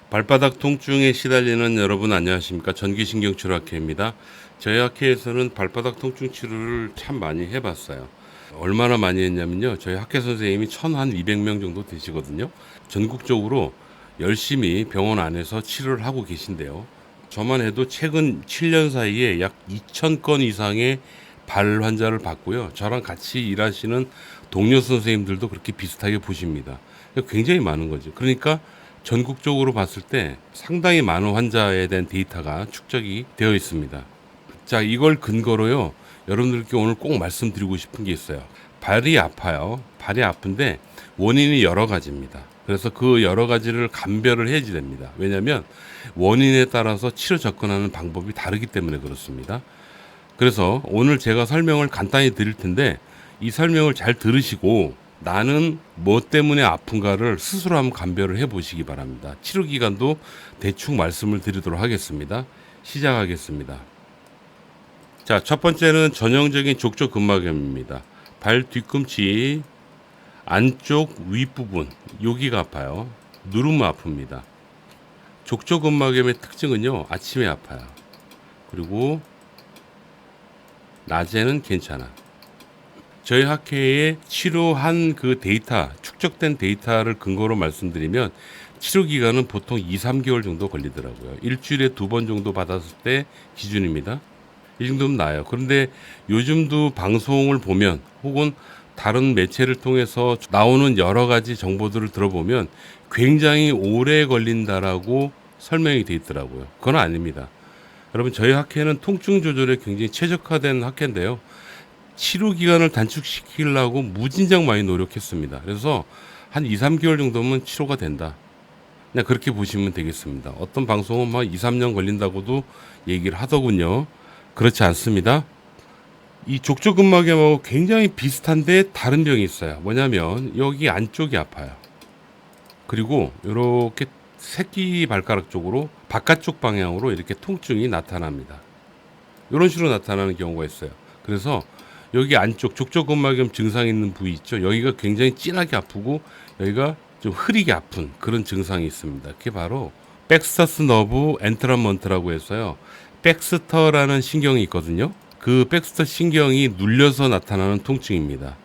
발바닥 통증에 시달리는 여러분 안녕하십니까? 전기신경치료학회입니다. 저희 학회에서는 발바닥 통증 치료를 참 많이 해봤어요. 얼마나 많이 했냐면요. 저희 학회 선생님이 1200명 정도 되시거든요. 전국적으로 열심히 병원 안에서 치료를 하고 계신데요. 저만 해도 최근 7년 사이에 약 2000건 이상의 발 환자를 봤고요. 저랑 같이 일하시는 동료 선생님들도 그렇게 비슷하게 보십니다. 굉장히 많은 거죠. 그러니까 전국적으로 봤을 때 상당히 많은 환자에 대한 데이터가 축적이 되어 있습니다. 자, 이걸 근거로요. 여러분들께 오늘 꼭 말씀드리고 싶은 게 있어요. 발이 아파요. 발이 아픈데 원인이 여러 가지입니다. 그래서 그 여러 가지를 감별을 해야지 됩니다. 왜냐하면 원인에 따라서 치료 접근하는 방법이 다르기 때문에 그렇습니다. 그래서 오늘 제가 설명을 간단히 드릴 텐데 이 설명을 잘 들으시고 나는 뭐 때문에 아픈가를 스스로 한번 감별을 해 보시기 바랍니다. 치료 기간도 대충 말씀을 드리도록 하겠습니다. 시작하겠습니다. 자, 첫 번째는 전형적인 족저근막염입니다. 발 뒤꿈치 안쪽 윗부분 여기가 아파요. 누르면 아픕니다. 족저근막염의 특징은요, 아침에 아파요. 그리고 낮에는 괜찮아. 저희 학회에 치료한 그 데이터, 축적된 데이터를 근거로 말씀드리면 치료 기간은 보통 2, 3개월 정도 걸리더라고요. 일주일에 2번 정도 받았을 때 기준입니다. 이 정도면 나아요. 그런데 요즘도 방송을 보면 혹은 다른 매체를 통해서 나오는 여러 가지 정보들을 들어보면 굉장히 오래 걸린다라고 설명이 돼 있더라고요. 그건 아닙니다. 여러분, 저희 학회는 통증 조절에 굉장히 최적화된 학회인데요. 치료 기간을 단축시키려고 무진장 많이 노력했습니다. 그래서 한 2, 3개월 정도면 치료가 된다. 그냥 그렇게 보시면 되겠습니다. 어떤 방송은 막 2, 3년 걸린다고도 얘기를 하더군요. 그렇지 않습니다. 이 족저근막염하고 굉장히 비슷한데 다른 병이 있어요. 뭐냐면 여기 안쪽이 아파요. 그리고 이렇게 새끼 발가락 쪽으로 바깥쪽 방향으로 이렇게 통증이 나타납니다. 이런 식으로 나타나는 경우가 있어요. 그래서 여기 안쪽 족저근막염 증상 있는 부위 있죠. 여기가 굉장히 진하게 아프고 여기가 좀 흐리게 아픈 그런 증상이 있습니다. 그게 바로 백스터스 너브 엔트란먼트라고 해서요. 백스터라는 신경이 있거든요. 그 백스터 신경이 눌려서 나타나는 통증입니다.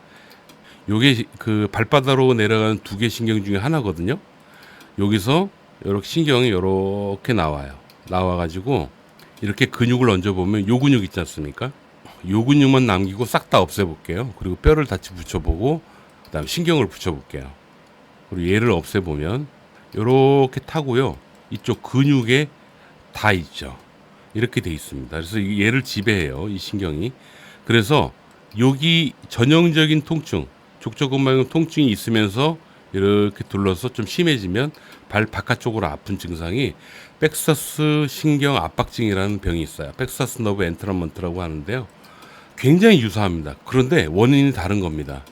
요게 그 발바닥으로 내려가는 2개 신경 중에 하나거든요. 여기서 이렇게 신경이 이렇게 나와요. 나와가지고 이렇게 근육을 얹어보면 요 근육 있지 않습니까? 요 근육만 남기고 싹 다 없애볼게요. 그리고 뼈를 같이 붙여보고 그다음 신경을 붙여볼게요. 그리고 얘를 없애보면 이렇게 타고요. 이쪽 근육에 다 있죠. 이렇게 돼 있습니다. 그래서 얘를 지배해요. 이 신경이. 그래서 여기 전형적인 통증, 족저근막염 통증이 있으면서 이렇게 둘러서 좀 심해지면 발 바깥쪽으로 아픈 증상이 백스터스 신경 압박증이라는 병이 있어요. 백스터스 너브 엔트란먼트라고 하는데요. 굉장히 유사합니다. 그런데 원인이 다른 겁니다.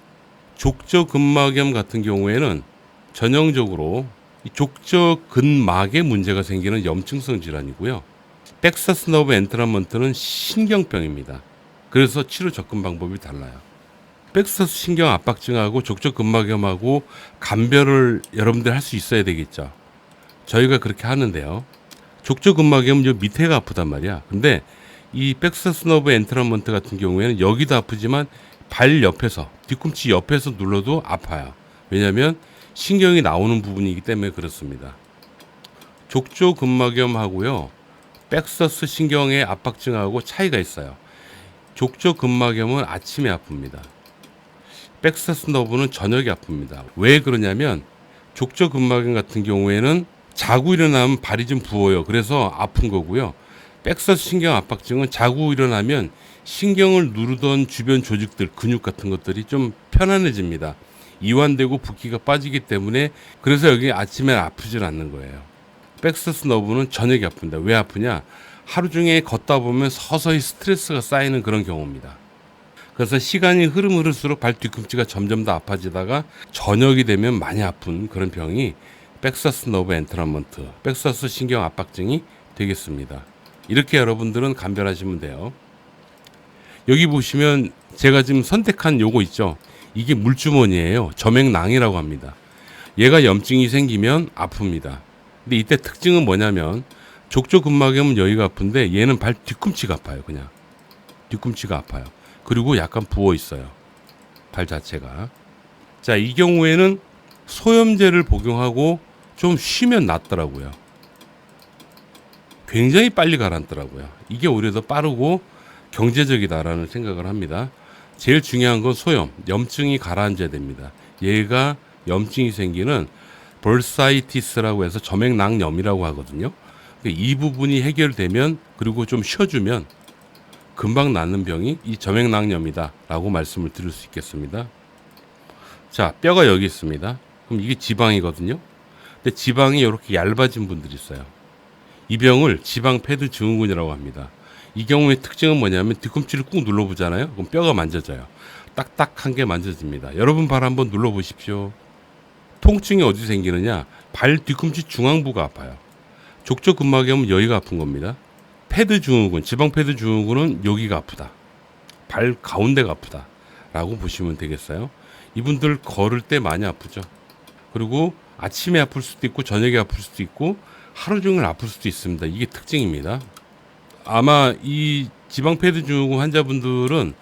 족저근막염 같은 경우에는 전형적으로 이 족저근막에 문제가 생기는 염증성 질환이고요. 백스터스 너브 엔트란먼트는 신경병입니다. 그래서 치료 접근 방법이 달라요. 백스터스 신경 압박증하고 족저근막염하고 감별을 여러분들 할 수 있어야 되겠죠. 저희가 그렇게 하는데요. 족저근막염은 요 밑에가 아프단 말이야. 근데 이 백스터스 너브 엔트란먼트 같은 경우에는 여기도 아프지만 발 옆에서 뒤꿈치 옆에서 눌러도 아파요. 왜냐하면 신경이 나오는 부분이기 때문에 그렇습니다. 족저근막염하고요 백스터스 신경의 압박증하고 차이가 있어요. 족저근막염은 아침에 아픕니다. 백스터스 너브는 저녁에 아픕니다. 왜 그러냐면 족저근막염 같은 경우에는 자고 일어나면 발이 좀 부어요. 그래서 아픈 거고요. 백스터스 신경 압박증은 자고 일어나면 신경을 누르던 주변 조직들, 근육 같은 것들이 좀 편안해집니다. 이완되고 붓기가 빠지기 때문에 그래서 여기 아침에 아프질 않는 거예요. 백스터스 너브는 저녁에 아픕니다. 왜 아프냐? 하루 중에 걷다 보면 서서히 스트레스가 쌓이는 그런 경우입니다. 그래서 시간이 흐를수록 발 뒤꿈치가 점점 더 아파지다가 저녁이 되면 많이 아픈 그런 병이 백스터스 너브 엔트란먼트, 백스터스 신경 압박증이 되겠습니다. 이렇게 여러분들은 감별하시면 돼요. 여기 보시면 제가 지금 선택한 요거 있죠. 이게 물주머니예요. 점액낭이라고 합니다. 얘가 염증이 생기면 아픕니다. 근데 이때 특징은 뭐냐면 족저근막염은 여기가 아픈데 얘는 발 뒤꿈치가 아파요. 그냥 뒤꿈치가 아파요. 그리고 약간 부어 있어요. 발 자체가. 자, 이 경우에는 소염제를 복용하고 좀 쉬면 낫더라고요. 굉장히 빨리 가라앉더라고요. 이게 오히려 더 빠르고 경제적이다라는 생각을 합니다. 제일 중요한 건 소염, 염증이 가라앉아야 됩니다. 얘가 염증이 생기는 벌사이티스라고 해서 점액낭염이라고 하거든요. 이 부분이 해결되면 그리고 좀 쉬어주면 금방 낫는 병이 이 점액낭염이다라고 말씀을 드릴 수 있겠습니다. 자, 뼈가 여기 있습니다. 그럼 이게 지방이거든요. 근데 지방이 이렇게 얇아진 분들이 있어요. 이 병을 지방 패드 증후군이라고 합니다. 이 경우의 특징은 뭐냐면 뒤꿈치를 꾹 눌러보잖아요. 그럼 뼈가 만져져요. 딱딱한 게 만져집니다. 여러분 발 한번 눌러보십시오. 통증이 어디 생기느냐? 발 뒤꿈치 중앙부가 아파요. 족저근막염은 여기가 아픈 겁니다. 패드 증후군, 지방 패드 증후군은 여기가 아프다. 발 가운데가 아프다. 라고 보시면 되겠어요. 이분들 걸을 때 많이 아프죠. 그리고 아침에 아플 수도 있고 저녁에 아플 수도 있고 하루 종일 아플 수도 있습니다. 이게 특징입니다. 아마 이 지방 패드 증후군 환자분들은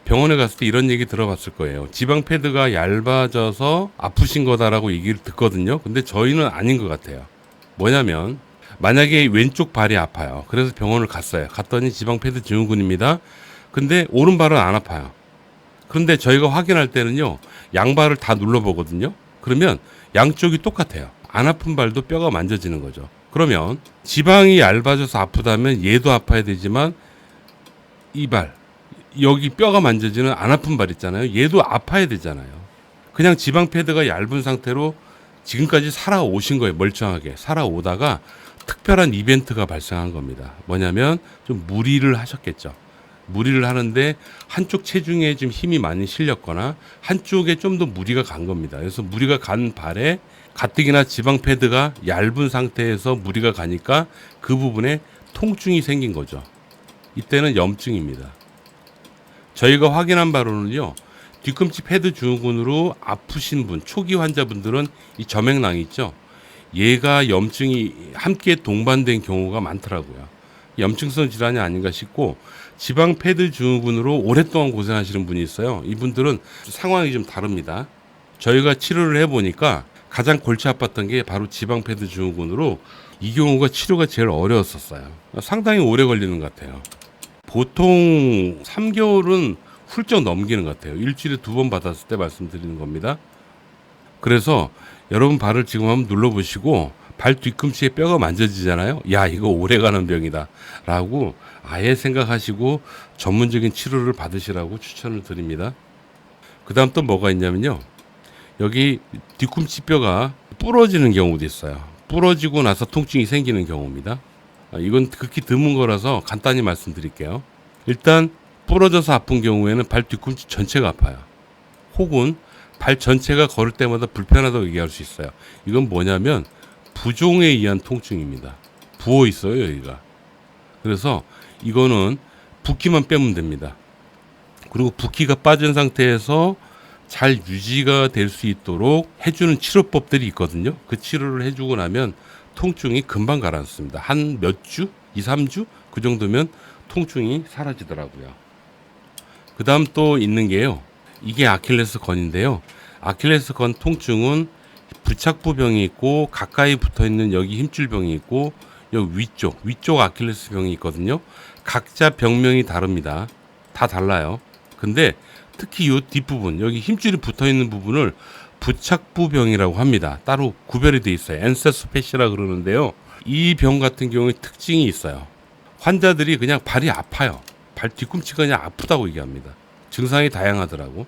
병원에 갔을 때 이런 얘기 들어봤을 거예요. 지방 패드가 얇아져서 아프신 거다라고 얘기를 듣거든요. 근데 저희는 아닌 것 같아요. 뭐냐면 만약에 왼쪽 발이 아파요. 그래서 병원을 갔어요. 갔더니 지방 패드 증후군입니다. 근데 오른발은 안 아파요. 그런데 저희가 확인할 때는요. 양발을 다 눌러보거든요. 그러면 양쪽이 똑같아요. 안 아픈 발도 뼈가 만져지는 거죠. 그러면 지방이 얇아져서 아프다면 얘도 아파야 되지만 이 발, 여기 뼈가 만져지는 안 아픈 발 있잖아요. 얘도 아파야 되잖아요. 그냥 지방 패드가 얇은 상태로 지금까지 살아오신 거예요. 멀쩡하게 살아오다가 특별한 이벤트가 발생한 겁니다. 뭐냐면 좀 무리를 하셨겠죠. 무리를 하는데 한쪽 체중에 좀 힘이 많이 실렸거나 한쪽에 좀 더 무리가 간 겁니다. 그래서 무리가 간 발에 가뜩이나 지방 패드가 얇은 상태에서 무리가 가니까 그 부분에 통증이 생긴 거죠. 이때는 염증입니다. 저희가 확인한 바로는요. 뒤꿈치 패드 증후군으로 아프신 분, 초기 환자분들은 이 점액낭 있죠. 얘가 염증이 함께 동반된 경우가 많더라고요. 염증성 질환이 아닌가 싶고 지방 패드 증후군으로 오랫동안 고생하시는 분이 있어요. 이분들은 상황이 좀 다릅니다. 저희가 치료를 해보니까 가장 골치 아팠던 게 바로 지방 패드 증후군으로 이 경우가 치료가 제일 어려웠었어요. 상당히 오래 걸리는 것 같아요. 보통 3개월은 훌쩍 넘기는 것 같아요. 일주일에 2번 받았을 때 말씀드리는 겁니다. 그래서 여러분 발을 지금 한번 눌러보시고 발 뒤꿈치에 뼈가 만져지잖아요. 야, 이거 오래가는 병이다 라고 아예 생각하시고 전문적인 치료를 받으시라고 추천을 드립니다. 그 다음 또 뭐가 있냐면요. 여기 뒤꿈치 뼈가 부러지는 경우도 있어요. 부러지고 나서 통증이 생기는 경우입니다. 이건 극히 드문 거라서 간단히 말씀드릴게요. 일단 부러져서 아픈 경우에는 발 뒤꿈치 전체가 아파요. 혹은 발 전체가 걸을 때마다 불편하다고 얘기할 수 있어요. 이건 뭐냐면 부종에 의한 통증입니다. 부어 있어요, 여기가. 그래서 이거는 붓기만 빼면 됩니다. 그리고 붓기가 빠진 상태에서 잘 유지가 될 수 있도록 해주는 치료법들이 있거든요. 그 치료를 해주고 나면 통증이 금방 가라앉습니다. 한 몇 주? 2, 3주? 그 정도면 통증이 사라지더라고요. 그 다음 또 있는 게요. 이게 아킬레스건인데요. 아킬레스건 통증은 부착부병이 있고 가까이 붙어있는 여기 힘줄병이 있고 여기 위쪽 아킬레스병이 있거든요. 각자 병명이 다릅니다. 다 달라요. 근데 특히 이 뒷부분 여기 힘줄이 붙어있는 부분을 부착부병이라고 합니다. 따로 구별이 돼 있어요. 엔세스페시라 그러는데요. 이 병 같은 경우에 특징이 있어요. 환자들이 그냥 발이 아파요. 발 뒤꿈치가 그냥 아프다고 얘기합니다. 증상이 다양하더라고.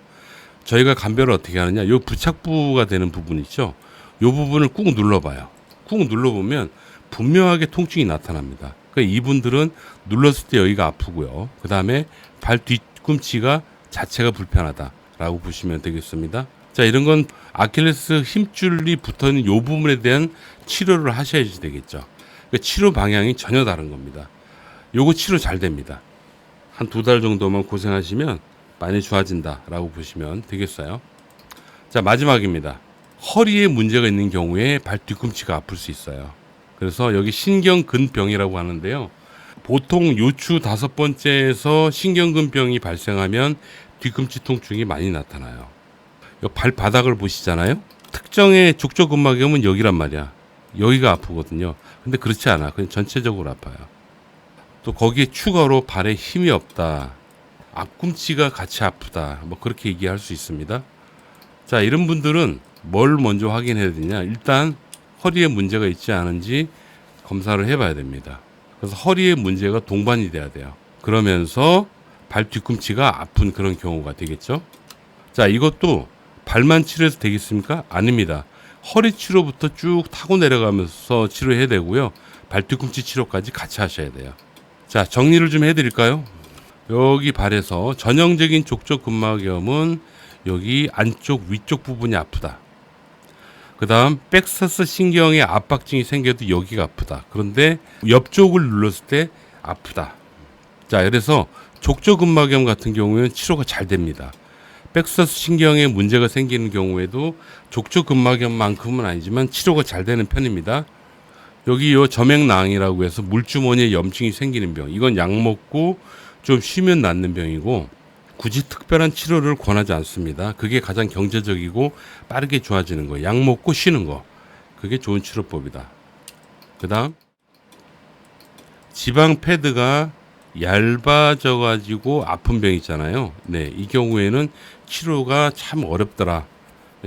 저희가 감별을 어떻게 하느냐. 이 부착부가 되는 부분 있죠. 이 부분을 꾹 눌러봐요. 꾹 눌러보면 분명하게 통증이 나타납니다. 그러니까 이분들은 눌렀을 때 여기가 아프고요. 그 다음에 발 뒤꿈치가 자체가 불편하다라고 보시면 되겠습니다. 자, 이런 건 아킬레스 힘줄이 붙어있는 이 부분에 대한 치료를 하셔야지 되겠죠. 그러니까 치료 방향이 전혀 다른 겁니다. 요거 치료 잘 됩니다. 한 2달 정도만 고생하시면 많이 좋아진다라고 보시면 되겠어요. 자, 마지막입니다. 허리에 문제가 있는 경우에 발 뒤꿈치가 아플 수 있어요. 그래서 여기 신경근병이라고 하는데요. 보통 요추 5번째에서 신경근병이 발생하면 뒤꿈치 통증이 많이 나타나요. 발바닥을 보시잖아요. 특정의 족저근막염은 여기란 말이야. 여기가 아프거든요. 근데 그렇지 않아. 그냥 전체적으로 아파요. 또 거기에 추가로 발에 힘이 없다. 앞꿈치가 같이 아프다. 뭐 그렇게 얘기할 수 있습니다. 자, 이런 분들은 뭘 먼저 확인해야 되냐? 일단 허리에 문제가 있지 않은지 검사를 해봐야 됩니다. 그래서 허리에 문제가 동반이 돼야 돼요. 그러면서 발 뒤꿈치가 아픈 그런 경우가 되겠죠. 자, 이것도 발만 치료해서 되겠습니까? 아닙니다. 허리 치료부터 쭉 타고 내려가면서 치료해야 되고요. 발 뒤꿈치 치료까지 같이 하셔야 돼요. 자, 정리를 좀 해드릴까요? 여기 발에서 전형적인 족저근막염은 여기 안쪽 위쪽 부분이 아프다. 그 다음 백서스 신경의 압박증이 생겨도 여기가 아프다. 그런데 옆쪽을 눌렀을 때 아프다. 자, 그래서 족저근막염 같은 경우에는 치료가 잘 됩니다. 백서스 신경에 문제가 생기는 경우에도 족저근막염만큼은 아니지만 치료가 잘 되는 편입니다. 여기 요 점액낭이라고 해서 물주머니에 염증이 생기는 병. 이건 약 먹고 좀 쉬면 낫는 병이고 굳이 특별한 치료를 권하지 않습니다. 그게 가장 경제적이고 빠르게 좋아지는 거예요. 약 먹고 쉬는 거. 그게 좋은 치료법이다. 그 다음 지방 패드가 얇아져 가지고 아픈 병 있잖아요. 네, 이 경우에는 치료가 참 어렵더라.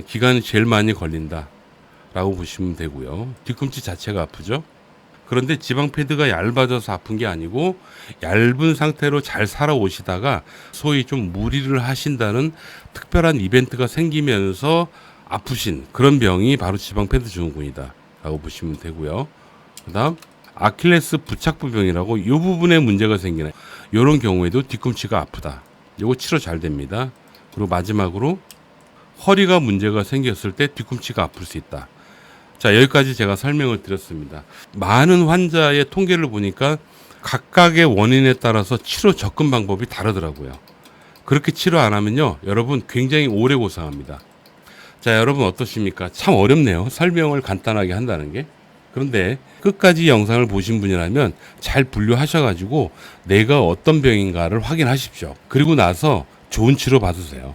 기간이 제일 많이 걸린다 라고 보시면 되고요. 뒤꿈치 자체가 아프죠. 그런데 지방 패드가 얇아져서 아픈 게 아니고 얇은 상태로 잘 살아오시다가 소위 좀 무리를 하신다는 특별한 이벤트가 생기면서 아프신 그런 병이 바로 지방 패드 증후군이다 라고 보시면 되고요. 그 다음 아킬레스 부착부병이라고 이 부분에 문제가 생기는 이런 경우에도 뒤꿈치가 아프다. 이거 치료 잘 됩니다. 그리고 마지막으로 허리가 문제가 생겼을 때 뒤꿈치가 아플 수 있다. 자, 여기까지 제가 설명을 드렸습니다. 많은 환자의 통계를 보니까 각각의 원인에 따라서 치료 접근 방법이 다르더라고요. 그렇게 치료 안 하면요, 여러분 굉장히 오래 고생합니다. 자, 여러분 어떠십니까? 참 어렵네요. 설명을 간단하게 한다는 게. 그런데 끝까지 영상을 보신 분이라면 잘 분류하셔가지고 내가 어떤 병인가를 확인하십시오. 그리고 나서 좋은 치료 받으세요.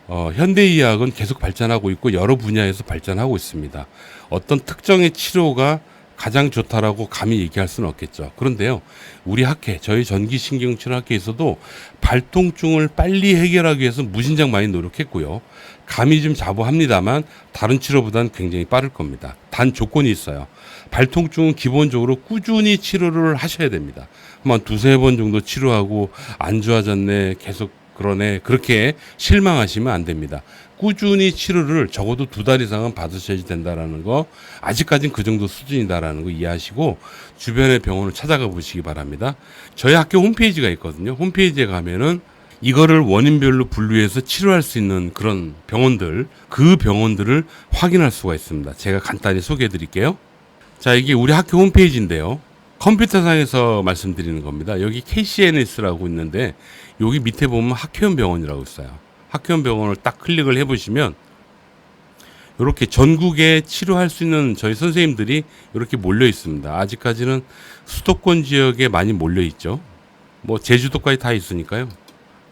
현대의학은 계속 발전하고 있고 여러 분야에서 발전하고 있습니다. 어떤 특정의 치료가 가장 좋다라고 감히 얘기할 수는 없겠죠. 그런데요, 우리 학회, 저희 전기신경치료학회에서도 발통증을 빨리 해결하기 위해서 무진장 많이 노력했고요. 감이 좀 자부합니다만 다른 치료보다는 굉장히 빠를 겁니다. 단 조건이 있어요. 발통증은 기본적으로 꾸준히 치료를 하셔야 됩니다. 한 두세 번 정도 치료하고 안 좋아졌네, 계속 그러네, 그렇게 실망하시면 안 됩니다. 꾸준히 치료를 적어도 2달 이상은 받으셔야 된다라는 거, 아직까지는 그 정도 수준이다라는 거 이해하시고 주변의 병원을 찾아가 보시기 바랍니다. 저희 학교 홈페이지가 있거든요. 홈페이지에 가면은 이거를 원인별로 분류해서 치료할 수 있는 그런 병원들, 그 병원들을 확인할 수가 있습니다. 제가 간단히 소개해 드릴게요. 자, 이게 우리 학교 홈페이지인데요. 컴퓨터상에서 말씀드리는 겁니다. 여기 KCNS라고 있는데 여기 밑에 보면 학회원 병원이라고 있어요. 학회원 병원을 딱 클릭을 해보시면 이렇게 전국에 치료할 수 있는 저희 선생님들이 이렇게 몰려 있습니다. 아직까지는 수도권 지역에 많이 몰려 있죠. 뭐 제주도까지 다 있으니까요.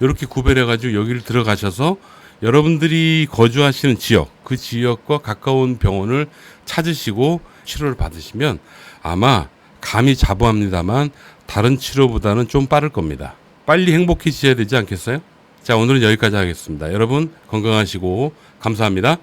이렇게 구별해가지고 여기를 들어가셔서 여러분들이 거주하시는 지역, 그 지역과 가까운 병원을 찾으시고 치료를 받으시면 아마 감히 자부합니다만 다른 치료보다는 좀 빠를 겁니다. 빨리 행복해지셔야 되지 않겠어요? 자, 오늘은 여기까지 하겠습니다. 여러분 건강하시고 감사합니다.